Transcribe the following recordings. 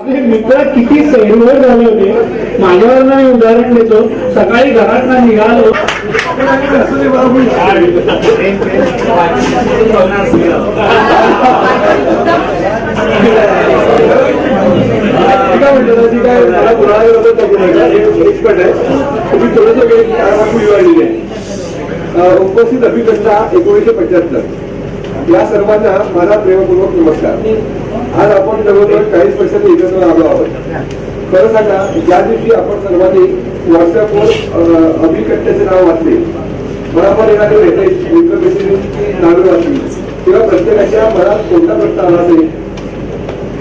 मित्र किती सैरवर झाले होते. माझ्यावर मी उदाहरण देतो. सकाळी घरात निघालो उपस्थित अभिकर्ता 1975 या सर्वांना माझा प्रेमपूर्वक नमस्कार. आज आपण जवळजवळ 40 वर्षांनी एकत्र आलो आहोत. खरं सांगा, ज्या दिवशी आपण सर्वांनी व्हॉट्सअपवर अभिकर्त्याचे नाव वाचले, मनावर येणारे मेसेज, मित्रमैत्रिणींची नावे वाचली, तेव्हा प्रत्येकाच्या मनात कोणता प्रश्न आला असेल,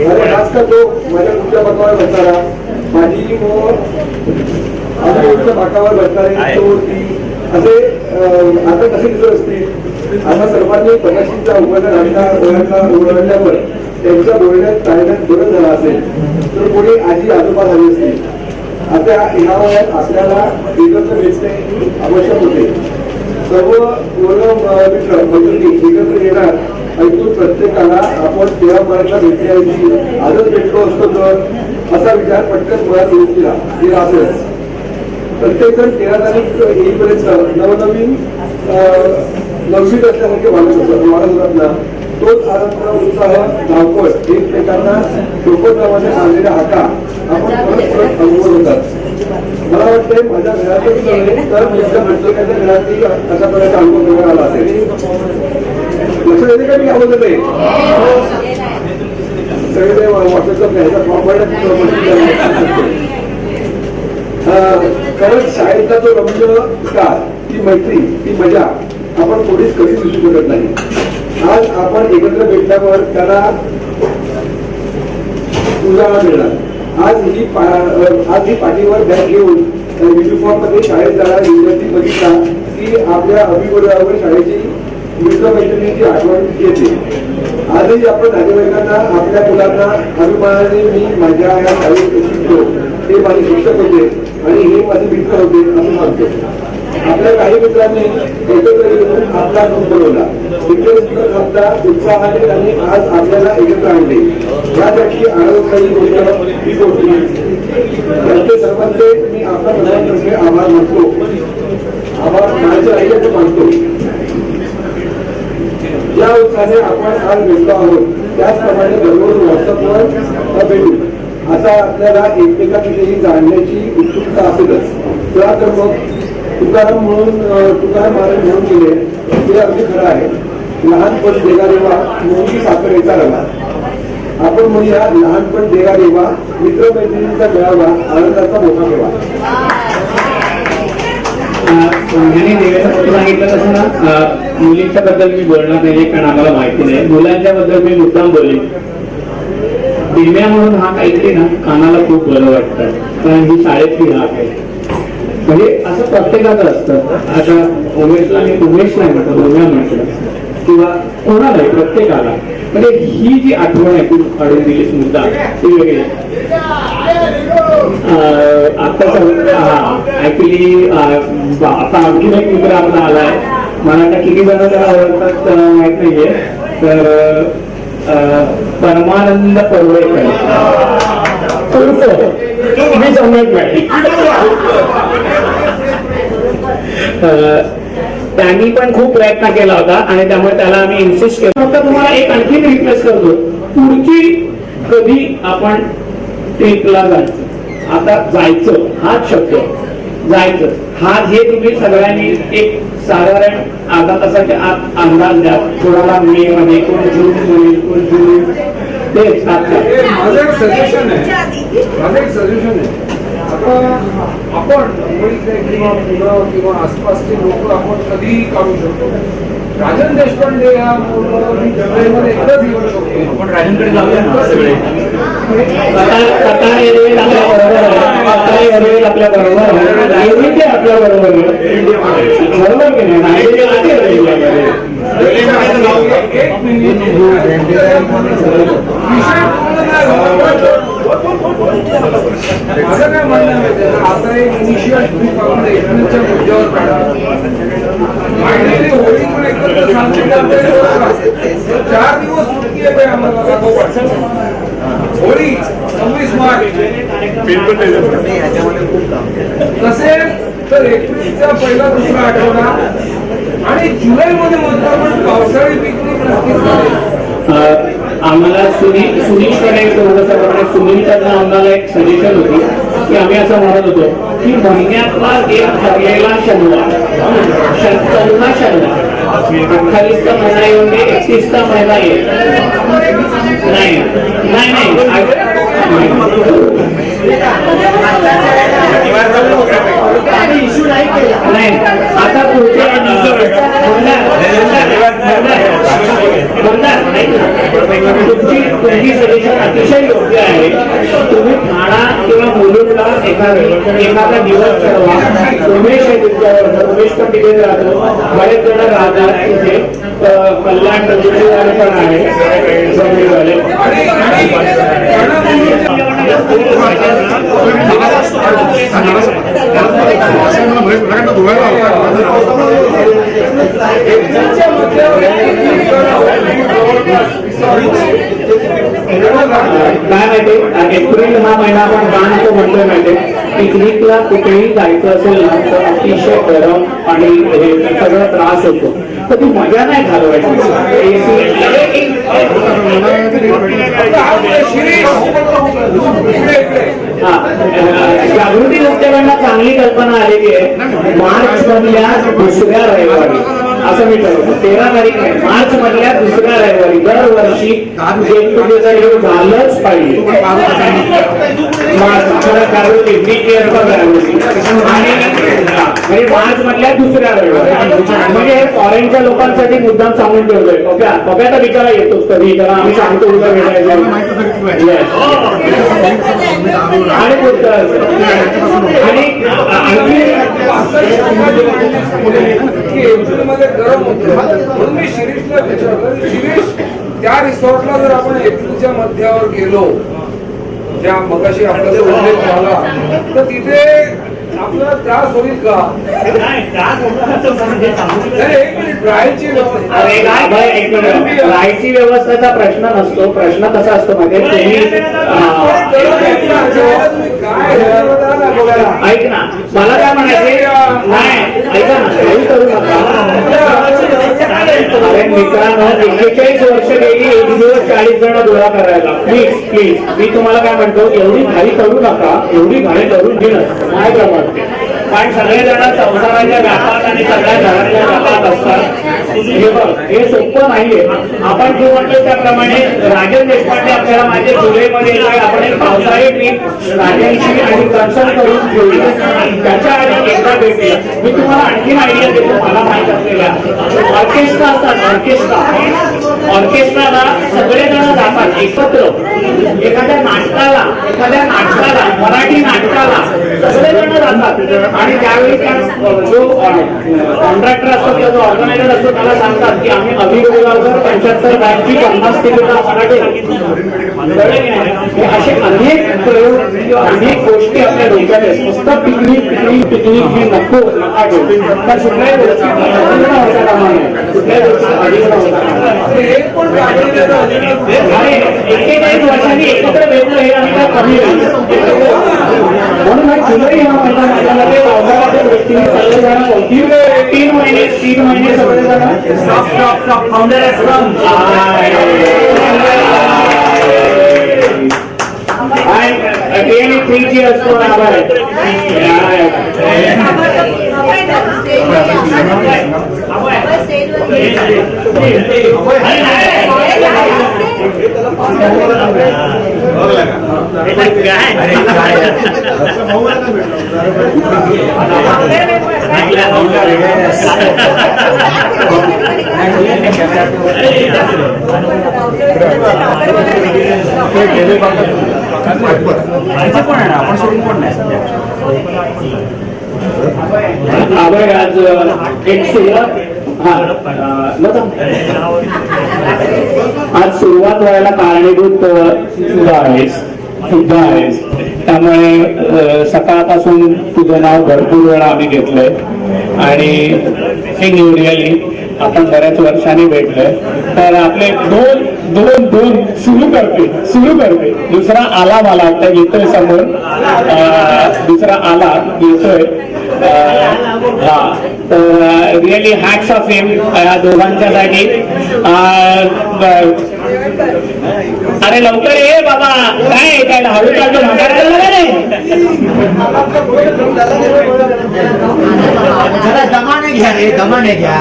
अरे आज का तो माझ्या कुठच्या बाकावर बसणारा, माझी आमच्या बाकावर बसणारे तो ती असे आता कसे दिसत असतील. आता सर्वांनी प्रकाशीचा ओळखल्यावर त्यांच्या बोलण्यात टाळण्यात बरं झाला असेल तर कोणी आजी आजोबा झाले असतील. आता ह्या वयात आपल्याला एकत्र भेटणे आवश्यक होते. सर्व मित्र मैत्रिणी एकत्र येणार ऐकून प्रत्येकाला आपण तेव्हा मनातला भेटण्याऐवजी आजच भेटलो असतो तर असा विचार पटकन मनात येईल असेल. प्रत्येक जण 13 तारीख येईपर्यंत नवनवीन नवशीत असल्यासारखे वाढत होतात ना. तोच आनंद, उत्साह, धावपळ, एकमेकांना सोबत आणलेल्या हाका आपण परत परत अनुभव होतात. मला वाटतंय माझ्या घरातच तर प्रत्येकाच्या घरातही अशा प्रकारचा अनुभव घेऊन आला असेल. लक्ष देते का मी याबद्दल ते सगळे व्हॉट्सअपचा ह्याचा फॉर्म खरंच शाळेचा तो रम्य काळ, ती मैत्री, ती मजा आपण कोणीच कधीच विसरू शकत नाही. आज आपण एकत्र भेटल्यावर त्याला उजाळा मिळणार. आज ही पाठीवर बॅग घेऊन युनिफॉर्म मध्ये शाळेत जाणारा विद्यार्थी बघितला की आपल्या अभिबोधावर शाळेची मित्रमैत्रिणींची आठवण येते. आजही आपण नातेवाईकांना, आपल्या मुलांना अभिमानाने मी माझ्या या शाळेत शिकतो, हे माझे शिक्षक होते आणि हे माझे मित्र होते असं सांगतो. आपल्या काही मित्रांनी एकत्र येऊन आपला ग्रुप बनवला. आपल्या उत्साहाने त्यांनी आज आपल्याला एकत्र आणले. यासाठी आनंददायी गोष्ट ही गोष्टी त्यांचे सर्वांचे मी आपल्या मनातर्फे आभार मानतो. आभार मानायचे राहिले मानतो. ज्या उत्साहाने आपण आज भेटलो आहोत त्याचप्रमाणे दररोज व्हॉट्सअपवर भेटू असा आपल्याला एकमेकांविषयी जाणण्याची उत्सुकता असेलच. तेव्हा तर मग तुकाराम महाराज म्हणून गेले ते अगदी खरं आहे. लहानपण देगा देवा, मोठी साखरेचा रवा. आपण म्हणूया लहानपण देगा देवा, मित्रमैत्रिणींचा मेळावा, आनंदाचा मोठा ठेवा. सांगितलं तसं ना, मुलींच्या बद्दल मी बोलणार नाही कारण आम्हाला माहिती नाही. मुलांच्या बद्दल मी मुद्दाम बोलेन. दिव्या म्हणून हा काहीतरी ना कानाला खूप बरं वाटतं, कारण ही शाळेतली हाक आहे. म्हणजे असं प्रत्येकाचं असतं. आता उमेशला मी उमेश नाही म्हटलं, उम्या म्हटलं किंवा कोणालाही, प्रत्येकाला म्हणजे ही जी आठवण आहे तू काढून दिलीस मुद्दा ती वेगळी. आताच ऍक्च्युली आता आणखीन एक मित्र आपला आलाय. मला आता किती जण त्याला ओळखतात माहित नाहीये. तर परमानंद पडवळकर मी समजत नाही. त्यांनी पण खूप प्रयत्न केला होता आणि त्यामुळे त्याला आम्ही इन्सिस्ट केलं. फक्त तुम्हाला एक आणखी रिक्वेस्ट करतो, पुढची कधी आपण ट्रिपला जायचं. आता जायचं हाच शब्द, जायचं हा हे तुम्ही सगळ्यांनी एक साधारण अर्धा तासाच्या आत अंदाज द्या. कोणाला मे मध्ये, कोण जून मध्ये, कोण जून. तेच माझं एक सजेशन आहे. आता आपण किंवा मुलं किंवा आसपासचे लोक आपण कधीही काढू शकतो. राजन देशपांडे या मुंबईमध्ये एकदाच येऊ शकतो. आपण राजनकडे जाऊया ना सगळे. आपल्या बरोबर माझं काय म्हणणं आहे, आता एक इनिशियल ग्रुप आपण एकमेकांच्या मुद्द्यावर काढा. होळी पण एकत्र 4 दिवस सुट्टी आहे आम्हाला. होळी 26 मार्च तसेच तर एप्रिलचा पहिला दुसरा आठवडा आणि जुलैमध्ये मात्र आपण पावसाळी पिकनिक नक्कीच करेल. आम्हाला सुनीलकडे सुनीलकडनं आम्हाला एक सजेशन होती की आम्ही असं म्हणत होतो की महिन्यातला एक ठरलेला शनिवार 14 शनिवार 28चा महिना येऊन 31चा महिना येईल. नाही आता पुढच्या तुमची सजेशन अतिशय योग्य आहे. तुम्ही ठाणा किंवा मुलुंडला एखादा दिवस ठरवा. उमेश पण तिथे राहतो, बरेच जण राहतात तिथे. कल्याण पण आहे जमिनीवाले. काय माहिती एप्रिल हा महिना आपण बांधतो म्हणतोय माहिती. पिकनिकला कुठेही जायचं असेल ना तर अतिशय गरम आणि हे सगळं त्रास होतो, तर ती मजा नाही घालवायची. जागृती नसल्याकडनं चांगली कल्पना आलेली आहे. मार्च मधल्या दुसऱ्या रविवारी असं मी ठरवतो. 13 तारीख नाही, मार्च मधल्या दुसऱ्या रविवारी दरवर्षी गेट टुगेदर हे झालंच पाहिजे. आणि मार्च मधल्या दुसऱ्या रविवारी म्हणजे फॉरेनच्या लोकांसाठी मुद्दाम सांगून ठेवतोय. बघायचा विचार येतोच कधी, त्याला आम्ही सांगतो उद्या भेटायचं आणि एप्रिलमध्ये गरम होतं म्हणून मी शिरीषला विचारलं, शिरीष त्या रिसॉर्टला जर आपण एप्रिलच्या मध्यावर गेलो, ज्या मगाशी आपला जो उल्लेख झाला, तर तिथे आपल्याला त्रास होईल का? राहायची राहायची व्यवस्थेचा प्रश्न नसतो. प्रश्न कसा असतो माहिती ऐक ना, मला काय म्हणायचे नाही, ऐका ना, काही करू नका. अरे मित्रांनो, 41 वर्ष गेली, एक दिवस 40 जण गोळा करायला. प्लीज प्लीज, मी तुम्हाला काय म्हणतो, एवढी घाई करू नका. एवढी घाई करून घेणं काय प्रमाण, कारण सगळेजण संसाराच्या व्यापात आणि सगळ्या घरातल्या व्यापात असतात. हे बघ, हे सोपं नाहीये. आपण जे म्हटलं त्याप्रमाणे राजन देशपांडे आपल्याला माझ्या जुलैमध्ये आपण एक पावसाळी ट्रीप राजांशी आणि कन्सल्ट करून ठेवली. त्याच्या आधी एकदा भेटली. मी तुम्हाला आणखीन आयडिया देतो मला माहित असलेल्या. ऑर्केस्ट्रा असतात, ऑर्केस्ट्राला सगळेजण जातात एकत्र. एखाद्या नाटकाला मराठी नाटकाला सगळेजण जातात आणि त्यावेळी त्या जो कॉन्ट्रॅक्टर असतो किंवा जो ऑर्गनायझर असतो त्याला सांगतात की आम्ही अभिनवावर 75 बँकची 50 तिकीट मराठी. असे अनेक प्रयोग किंवा अनेक गोष्टी आपल्या डोक्यात आहेत. नुसतं पिकनिक ही नको नका ठेवू. तर कुठल्याही गोष्टी होता कामा नये, कुठल्याही गोष्टी अडीच होता आणि 41 वर्षांनी एकत्र भेटलं हे आम्ही काय कमी नाही. म्हणून हा जुलै हा महिना माझ्यामध्ये पावसाळ्याच्या दृष्टीने सगळेजण कोणती 3 महिने सगळेजण really 3 years for our आज एक सुरुवात आज सुरुवात व्हायला कारणीभूत सुद्धा आहेस. त्यामुळे सकाळपासून तुझं नाव भरपूर वेळा आम्ही घेतलंय आणि हे न्यू रिअली आपण बऱ्याच वर्षांनी भेटलोय. तर आपले 2 दोन सुरू करते दुसरा आला मला आता येतोय समोर दुसरा आला येतोय हा तर रिअली हॅट्स ऑफ हिम या दोघांच्यासाठी अरे लवकर ये बाबा काय काय हळू काढतो दमाने घ्या रे दमाने घ्या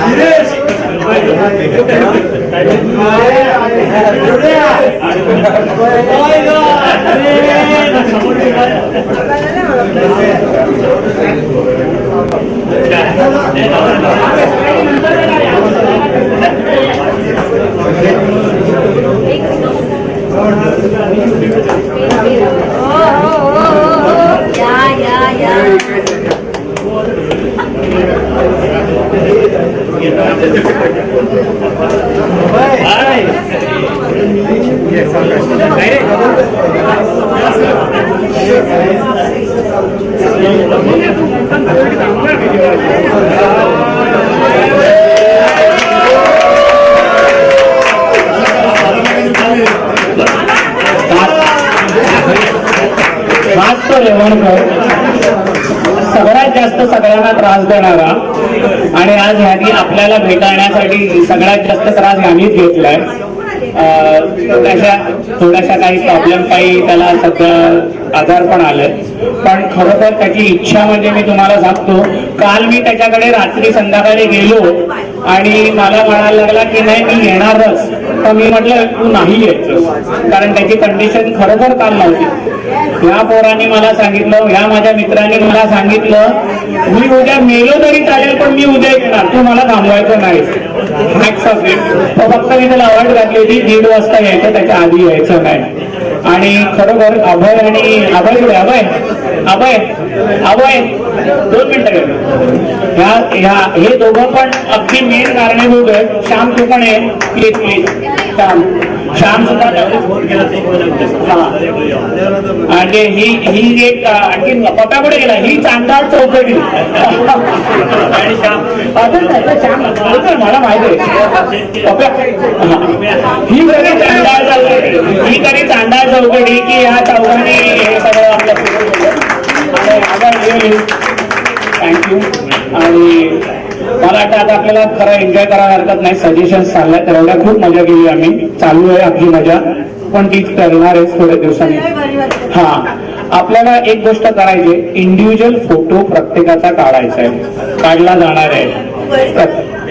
सगळ्यात जास्त सगळ्यांना त्रास देणारा आणि आज ह्यांनी आपल्याला भेटाळण्यासाठी सगळ्यात जास्त त्रास ह्यांनीच घेतलाय थोड्याशा काही प्रॉब्लेम काही त्याला सध्या आजार पण आले पण खरोखर त्याची इच्छा म्हणजे मी तुम्हाला सांगतो काल मी त्याच्याकडे रात्री संध्याकाळी गेलो आणि मला म्हणायला लागला की नाही मी येणारच तर मी म्हटलं तू नाही यायचं कारण त्याची कंडिशन खरोखर काल नव्हती ह्या पोरांनी मला सांगितलं ह्या माझ्या मित्रांनी मला सांगितलं मी उद्या मेलो तरी चालेल पण मी उद्या येणार तू मला थांबवायचं नाही फक्त मी त्याला अवॉइड घातली होती 1:30 वाजता यायचं त्याच्या आधी यायचं नाही आणि खरोखर अभय आणि अभय अभय 2 मिनिटं हे दोघं पण अगदी मेन कारणीभूत आहेत श्याम तू पण आहे प्लीज श्याम सुद्धा आणि ही एक आणखी पटापुढे गेला ही चांदाळ चौकटी श्याम मला माहिती आहे ही तरी चांदाळ चौकटी की या चौघांनी हे सगळं आपलं थँक्यू आणि मला वाटतं आता आपल्याला खरं एन्जॉय करायला हरकत नाही सजेशन चाललंय तर एवढ्या खूप मजा केली आम्ही चालू आहे आपली मजा पण तीच करणार आहे थोड्या दिवसांनी हा आपल्याला एक गोष्ट करायची इंडिव्हिज्युअल फोटो प्रत्येकाचा काढायचा आहे काढला जाणार आहे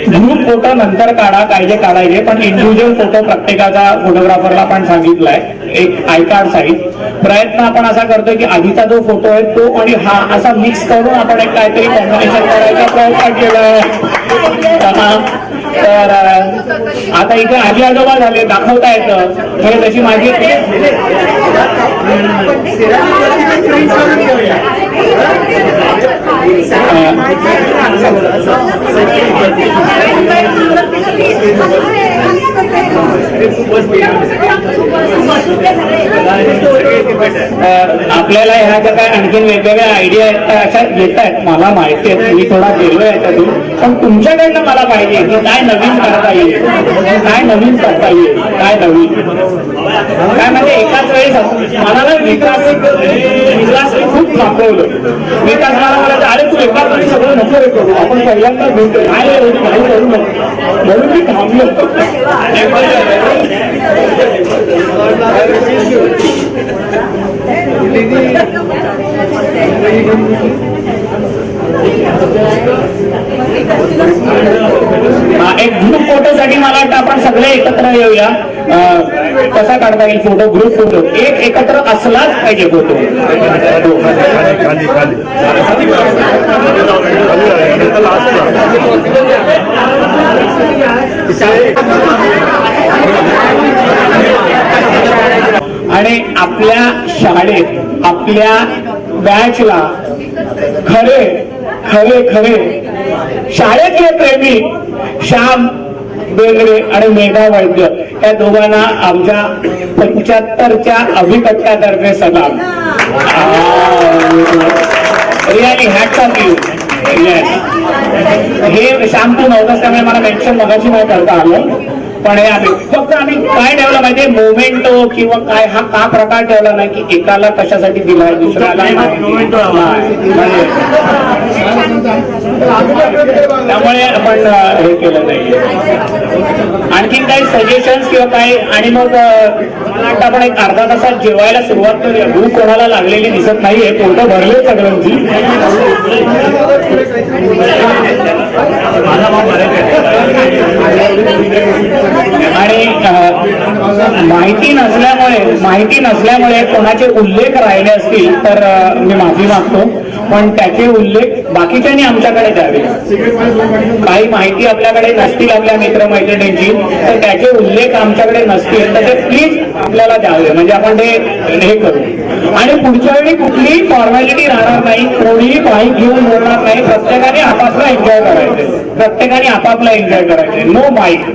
ग्रुप फोटो नंतर काढायचे पण इंडिव्हिज्युअल फोटो प्रत्येकाचा फोटोग्राफरला पण सांगितलाय एक आय कार्ड साईज प्रयत्न आपण असा करतोय की आधीचा जो फोटो आहे तो आणि हा असा मिक्स करून आपण एक काहीतरी कॉम्बिनेशन करायचा प्रयत्न केलाय तर आता इथे आजी आजोबा झाले दाखवता येतं म्हणजे तशी माझी आपल्याला ह्या ज्या काय आणखीन वेगवेगळ्या आयडिया अशा येत आहेत मला माहिती आहे मी थोडा गेलोय याच्यातून पण तुमच्याकडनं मला पाहिजे की काय नवीन करता येईल काय नवीन काय म्हणजे एकाच वेळी मला ना विकास खूप थांबवलं विकास मला अरे तू एकाच वेळी सगळं नको रे करू आपण पहिल्यांदा भेटतो काय एवढी घाई करू नको म्हणून मी थांबलो एक ग्रुप फोटोसाठी मला वाटतं आपण सगळे एकत्र येऊया कसा काढता येईल फोटो ग्रुप फोटो एक एकत्र असलाच पाहिजे फोटो आणि आपल्या शाळेत आपल्या बॅचला खरे खरे खरे शाळेतले प्रेमी श्याम बेगडे आणि मेघा वैद्य या दोघांना आमच्या 75च्या अभिकट्ट्यातर्फे सलाम रिअली हॅट्स ऑफ यू हे श्याम तू नव्हतास त्यामुळे मला मेन्शन मगाशी नाही करता आलं पण हे आम्ही फक्त आम्ही काय ठेवलं माहितीये मोमेंटो किंवा काय हा का प्रकार ठेवला नाही की एकाला कशासाठी दिलाय दुसऱ्याला नाही. त्यामुळे आपण हे केलं नाही. आणखीन काही सजेशन्स किंवा काय आणि मग मला वाटतं आपण एक अर्धा तासात जेवायला सुरुवात करूया. भूक कोणाला लागलेली दिसत नाहीये, पोटं भरले सगळ्यांची. आणि माहिती नसल्यामुळे कोणाचे उल्लेख राहिले असतील तर मी माफी मागतो, पण त्याचे उल्लेख बाकीच्यांनी आमच्याकडे द्यावे. काही माहिती आपल्याकडे नसतील आपल्या मित्रमैत्रिणींची तर त्याचे उल्लेख आमच्याकडे नसतील तर ते प्लीज आपल्याला द्यावे, म्हणजे आपण ते हे करू. आणि पुढच्या वेळी कुठलीही फॉर्मॅलिटी राहणार नाही, कोणीही माहिती घेऊन बोलणार नाही. प्रत्येकाने आपापला एन्जॉय करायचे, नो माईक.